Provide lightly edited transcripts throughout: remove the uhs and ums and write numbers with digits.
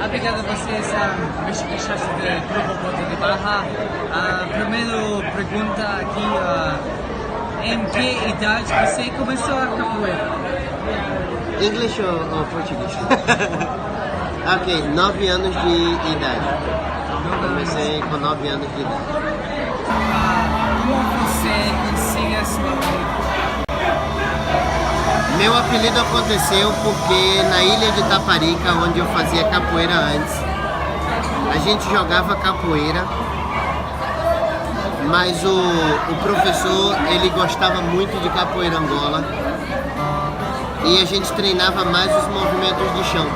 Obrigado a vocês, mexicanos de Grupo Ponte de Barra. Primeira pergunta aqui, em que idade você começou a capoeira? Inglês ou português? Ok, 9 anos de idade. Comecei com 9 anos de idade. Como você conseguiu esse apelido? Meu apelido aconteceu porque na ilha de Taparica, onde eu fazia capoeira antes, a gente jogava capoeira, mas o professor, ele gostava muito de capoeira Angola e a gente treinava mais os movimentos de chão.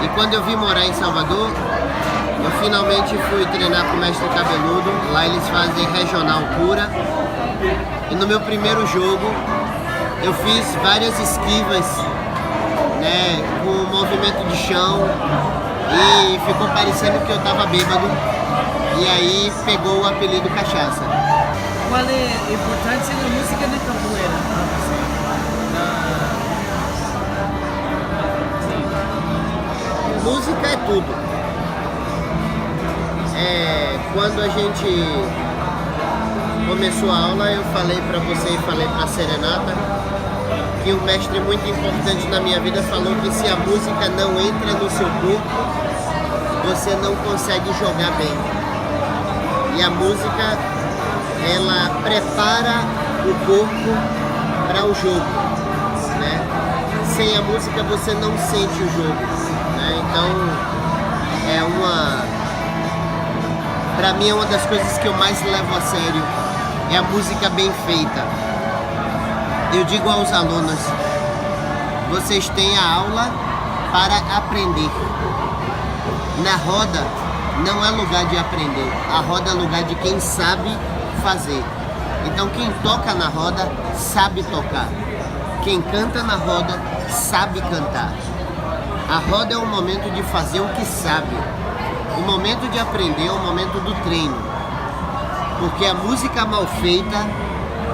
E quando eu vim morar em Salvador, eu finalmente fui treinar com o mestre Cabeludo. Lá eles fazem regional pura. E no meu primeiro jogo, eu fiz várias esquivas, né, com movimento de chão e ficou parecendo que eu tava bêbado. E aí pegou o apelido Cachaça. Qual é a importância da música na capoeira? Música é tudo. Quando a gente começou a aula, eu falei para você e falei para a Serenata que um mestre muito importante na minha vida falou que se a música não entra no seu corpo, você não consegue jogar bem. E a música, ela prepara o corpo para o jogo, né? Sem a música você não sente o jogo, né? Então pra mim é uma das coisas que eu mais levo a sério, é a música bem feita. Eu digo aos alunos, vocês têm a aula para aprender. Na roda não é lugar de aprender, a roda é lugar de quem sabe fazer. Então quem toca na roda sabe tocar, quem canta na roda sabe cantar. A roda é um momento de fazer o que sabe, o momento de aprender é o momento do treino, porque a música mal feita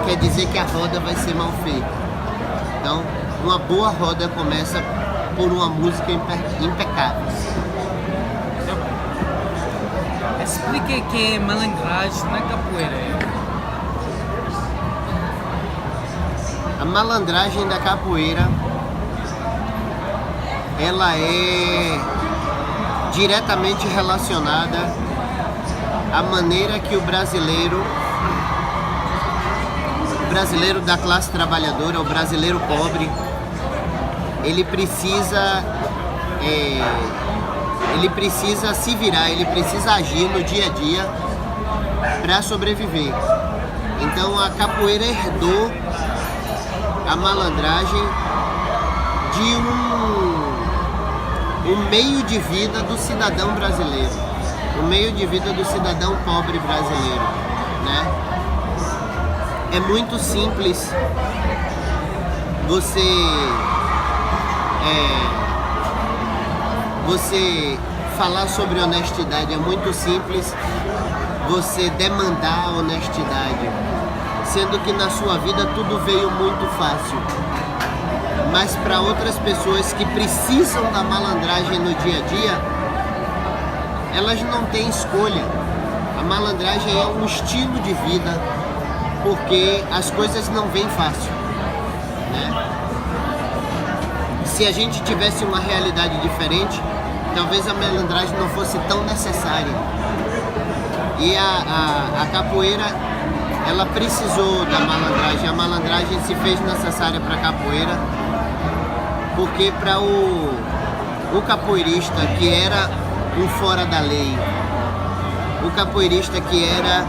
quer dizer que a roda vai ser mal feita. Então uma boa roda começa por uma música impecável. Explique o que é malandragem na capoeira. A malandragem da capoeira, ela é diretamente relacionada à maneira que o brasileiro da classe trabalhadora, o brasileiro pobre, ele precisa se virar, ele precisa agir no dia a dia para sobreviver. Então a capoeira herdou a malandragem de um meio de vida do cidadão brasileiro, o meio de vida do cidadão pobre brasileiro, né? É muito simples você falar sobre honestidade, é muito simples você demandar a honestidade, sendo que na sua vida tudo veio muito fácil. Mas para outras pessoas que precisam da malandragem no dia a dia, elas não têm escolha. A malandragem é um estilo de vida, porque as coisas não vêm fácil, né? Se a gente tivesse uma realidade diferente, talvez a malandragem não fosse tão necessária. E a capoeira, ela precisou da malandragem. A malandragem se fez necessária para a capoeira, porque para o capoeirista que era um fora da lei, o capoeirista que era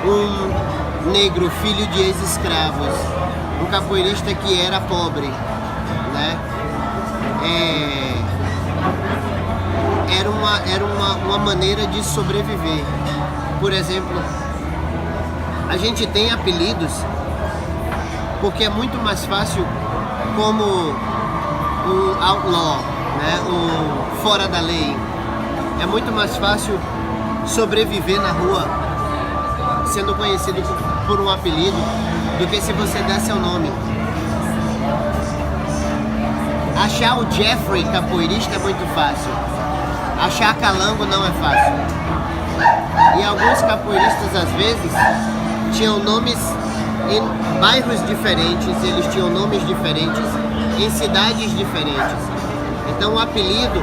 um negro, filho de ex-escravos, um capoeirista que era pobre, né? Era uma maneira de sobreviver. Por exemplo, a gente tem apelidos porque é muito mais fácil, como o outlaw, né? O fora da lei. É muito mais fácil sobreviver na rua sendo conhecido por um apelido do que se você der seu nome. Achar o Jeffrey capoeirista é muito fácil. Achar Calango não é fácil. E alguns capoeiristas, às vezes, tinham nomes em bairros diferentes, eles tinham nomes diferentes, em cidades diferentes. Então o apelido,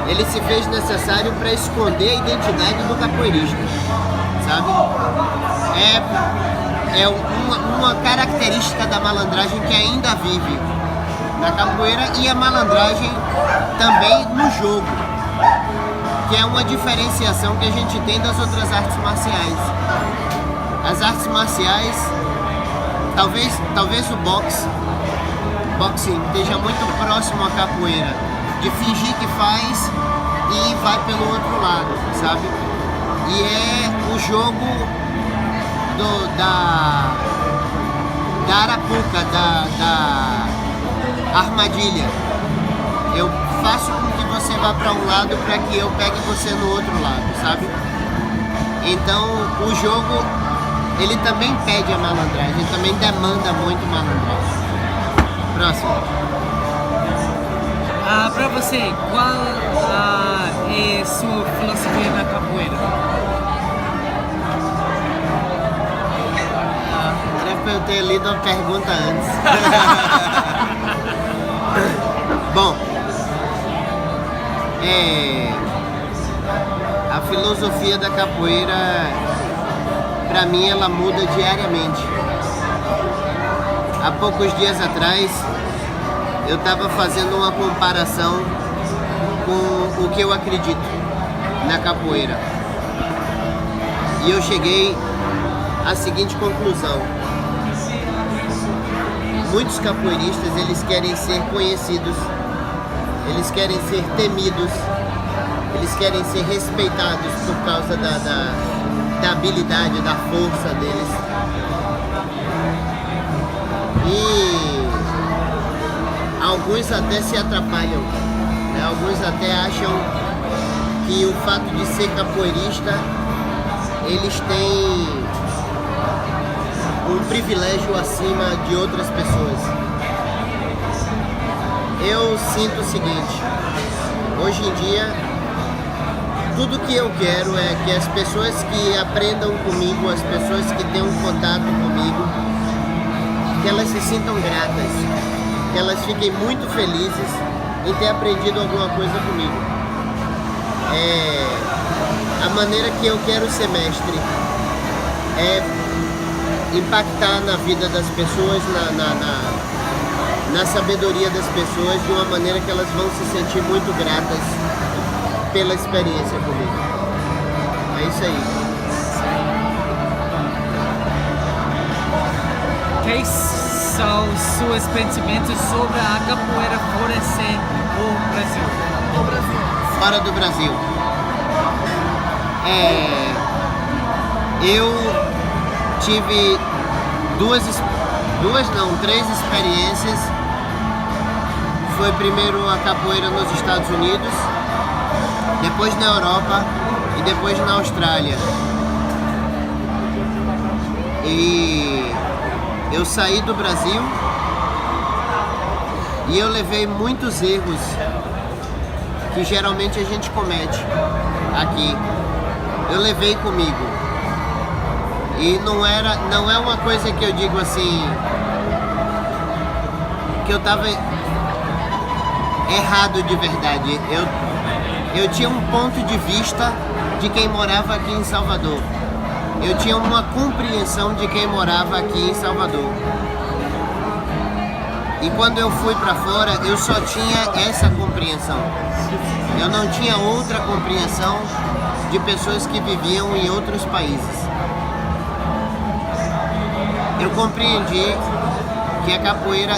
ele se fez necessário para esconder a identidade do capoeirista, sabe? É uma característica da malandragem que ainda vive na capoeira, e a malandragem também no jogo, que é uma diferenciação que a gente tem das outras artes marciais. As artes marciais, talvez o boxing esteja muito próximo à capoeira, de fingir que faz e vai pelo outro lado, sabe? E é o jogo da arapuca, da armadilha. Eu faço com que você vá para um lado para que eu pegue você no outro lado, sabe? Então o jogo, ele também pede a malandragem, também demanda muito malandragem. Próximo. Para você, qual é sua filosofia na capoeira? Era para eu ter lido a pergunta antes. Bom, a filosofia da capoeira, para mim, ela muda diariamente. Há poucos dias atrás, eu estava fazendo uma comparação com o que eu acredito na capoeira. E eu cheguei à seguinte conclusão: muitos capoeiristas, eles querem ser conhecidos, eles querem ser temidos, eles querem ser respeitados por causa da habilidade, da força deles. E alguns até se atrapalham, né? Alguns até acham que o fato de ser capoeirista, eles têm um privilégio acima de outras pessoas. Eu sinto o seguinte: hoje em dia, tudo que eu quero é que as pessoas que aprendam comigo, as pessoas que tenham contato comigo, que elas se sintam gratas, que elas fiquem muito felizes em ter aprendido alguma coisa comigo. A maneira que eu quero ser mestre é impactar na vida das pessoas, na sabedoria das pessoas, de uma maneira que elas vão se sentir muito gratas pela experiência comigo. É isso aí. Quais são seus pensamentos sobre a capoeira florescer no Brasil? Fora do Brasil. Eu tive três experiências. Foi primeiro a capoeira nos Estados Unidos, depois na Europa e depois na Austrália. E eu saí do Brasil e eu levei muitos erros que geralmente a gente comete aqui. Eu levei comigo. E não é uma coisa que eu digo assim, que eu tava errado de verdade. Eu tinha um ponto de vista de quem morava aqui em Salvador. Eu tinha uma compreensão de quem morava aqui em Salvador. E quando eu fui para fora, eu só tinha essa compreensão. Eu não tinha outra compreensão de pessoas que viviam em outros países. Eu compreendi que a capoeira,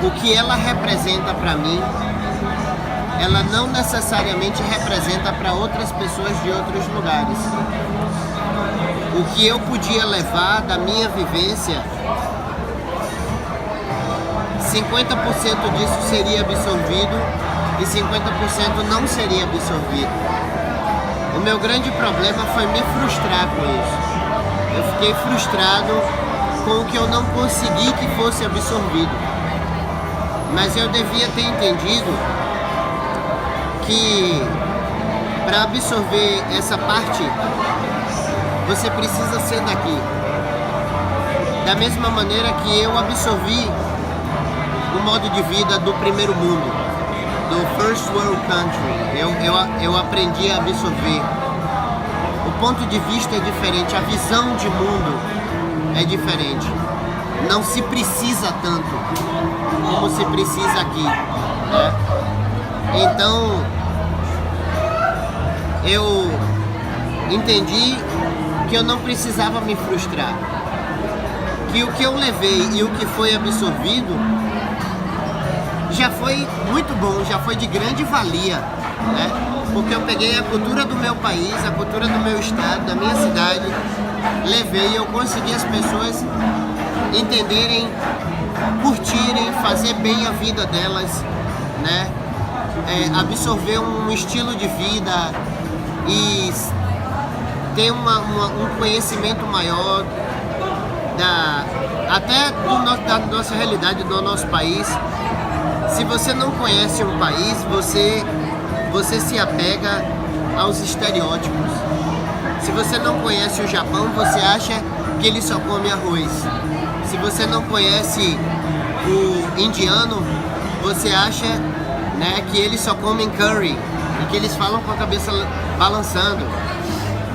o que ela representa para mim, ela não necessariamente representa para outras pessoas de outros lugares. O que eu podia levar da minha vivência, 50% disso seria absorvido e 50% não seria absorvido. O meu grande problema foi me frustrar com isso. Eu fiquei frustrado com o que eu não consegui que fosse absorvido. Mas eu devia ter entendido que para absorver essa parte, você precisa ser daqui. Da mesma maneira que eu absorvi o modo de vida do primeiro mundo, do First World Country, eu aprendi a absorver. O ponto de vista é diferente, a visão de mundo é diferente. Não se precisa tanto como se precisa aqui, né? Então, eu entendi que eu não precisava me frustrar, que o que eu levei e o que foi absorvido já foi muito bom, já foi de grande valia, né? Porque eu peguei a cultura do meu país, a cultura do meu estado, da minha cidade, levei e eu consegui as pessoas entenderem, curtirem, fazer bem a vida delas, né? Absorver um estilo de vida e ter um conhecimento maior da nossa realidade, do nosso país. Se você não conhece um país, você se apega aos estereótipos. Se você não conhece o Japão, você acha que ele só come arroz. Se você não conhece o indiano, você acha, né, que eles só comem curry e que eles falam com a cabeça balançando.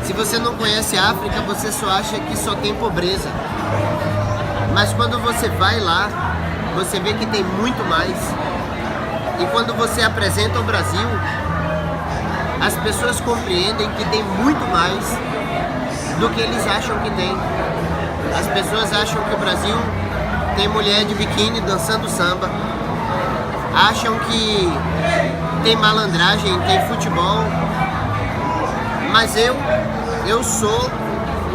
Se você não conhece a África, você só acha que só tem pobreza. Mas quando você vai lá, você vê que tem muito mais. E quando você apresenta o Brasil, as pessoas compreendem que tem muito mais do que eles acham que tem. As pessoas acham que o Brasil tem mulher de biquíni dançando samba, acham que tem malandragem, tem futebol, mas eu sou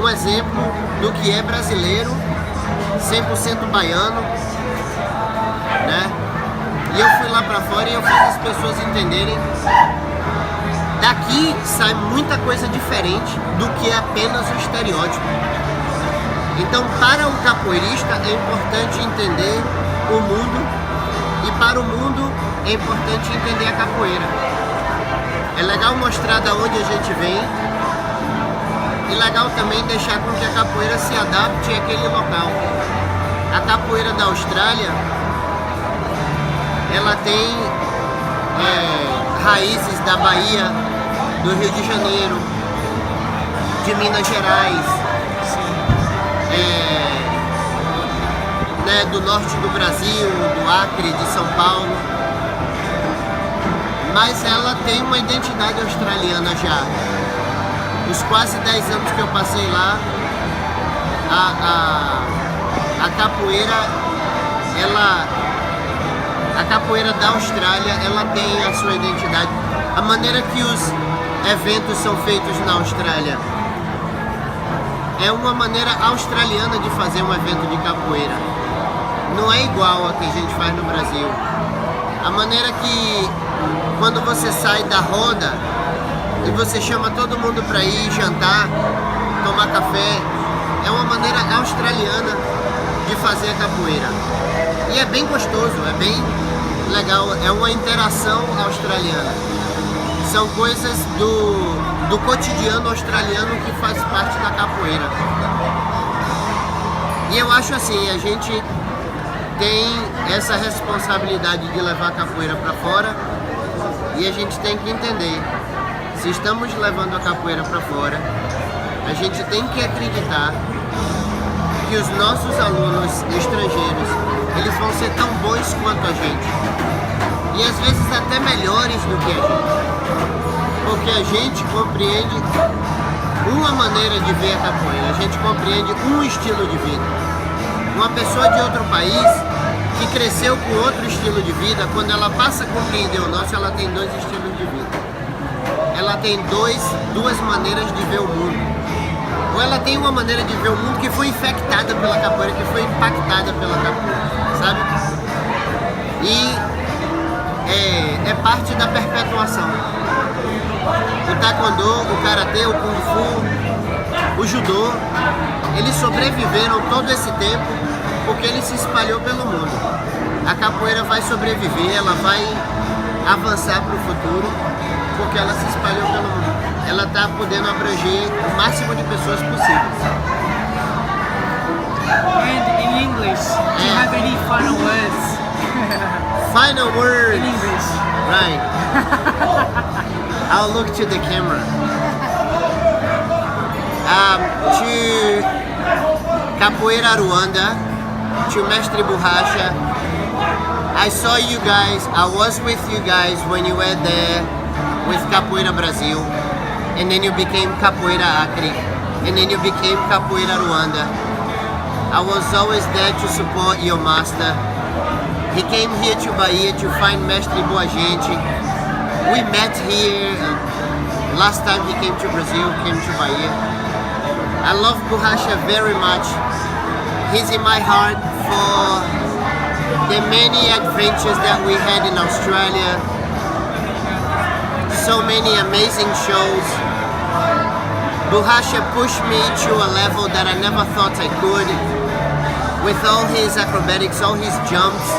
um exemplo do que é brasileiro, 100% baiano, né? E eu fui lá pra fora e eu fiz as pessoas entenderem. Daqui sai muita coisa diferente do que apenas o estereótipo. Então, para um capoeirista é importante entender o mundo, e para o mundo é importante entender a capoeira. É legal mostrar da onde a gente vem e legal também deixar com que a capoeira se adapte àquele local. A capoeira da Austrália, ela tem raízes da Bahia, do Rio de Janeiro, de Minas Gerais, né, do norte do Brasil, do Acre, de São Paulo. Mas ela tem uma identidade australiana já. Os quase 10 anos que eu passei lá, a capoeira da Austrália, ela tem a sua identidade. A maneira que os eventos são feitos na Austrália é uma maneira australiana de fazer um evento de capoeira. Não é igual a que a gente faz no Brasil. A maneira que, quando você sai da roda e você chama todo mundo para ir jantar, tomar café, é uma maneira australiana de fazer a capoeira. E é bem gostoso, é bem legal, é uma interação australiana. São coisas do cotidiano australiano que faz parte da capoeira. E eu acho assim, a gente tem essa responsabilidade de levar a capoeira para fora e a gente tem que entender, se estamos levando a capoeira para fora, a gente tem que acreditar que os nossos alunos estrangeiros, eles vão ser tão bons quanto a gente. E às vezes até melhores do que a gente. porque a gente compreende uma maneira de ver a capoeira, a gente compreende um estilo de vida. Uma pessoa de outro país que cresceu com outro estilo de vida, quando ela passa a compreender o nosso, ela tem dois estilos de vida. Ela tem duas maneiras de ver o mundo. Ou ela tem uma maneira de ver o mundo que foi infectada pela capoeira, que foi impactada pela capoeira, sabe? E é parte da perpetuação. O taekwondo, o karatê, o kung fu, o judô, eles sobreviveram todo esse tempo porque ele se espalhou pelo mundo. A capoeira vai sobreviver, ela vai avançar para o futuro porque ela se espalhou pelo mundo. Ela está podendo abranger o máximo de pessoas possíveis. And in English, do you have any final words? Final words. In English. Right. I'll look to the camera. To Capoeira Ruanda, to Mestre Borracha. I saw you guys, I was with you guys when you were there with Capoeira Brasil, and then you became Capoeira Acre, and then you became Capoeira Ruanda. I was always there to support your master. He came here to Bahia to find Mestre Boa Gente. We met here. Last time he came to Brazil, came to Bahia. I love Borracha very much. He's in my heart for the many adventures that we had in Australia. So many amazing shows. Borracha pushed me to a level that I never thought I could. With all his acrobatics, all his jumps.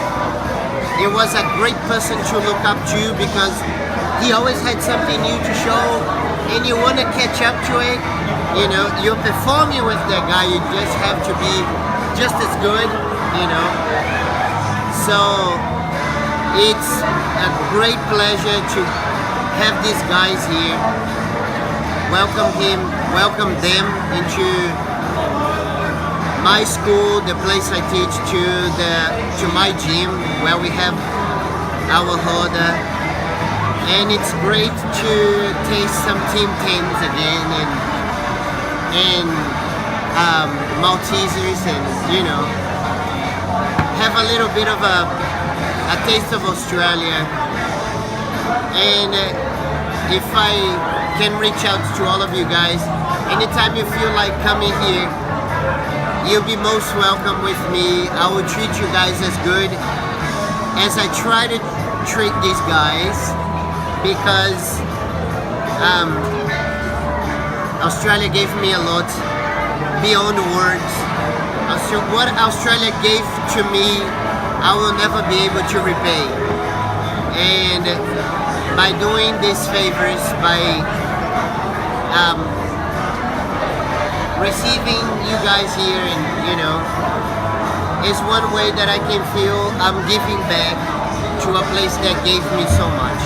It was a great person to look up to because he always had something new to show and you want to catch up to it. You know, you're performing with that guy, you just have to be just as good, you know. So it's a great pleasure to have these guys here. Welcome them into my school, the place I teach, to my gym where we have our roda, and it's great to taste some Team 10s again and Maltesers, and you know, have a little bit of a taste of Australia. And if I can reach out to all of you guys, anytime you feel like coming here, you'll be most welcome with me. I will treat you guys as good as I try to treat these guys, because Australia gave me a lot beyond words. What Australia gave to me, I will never be able to repay. And by doing these favors, by receiving you guys here, and you know, is one way that I can feel I'm giving back to a place that gave me so much.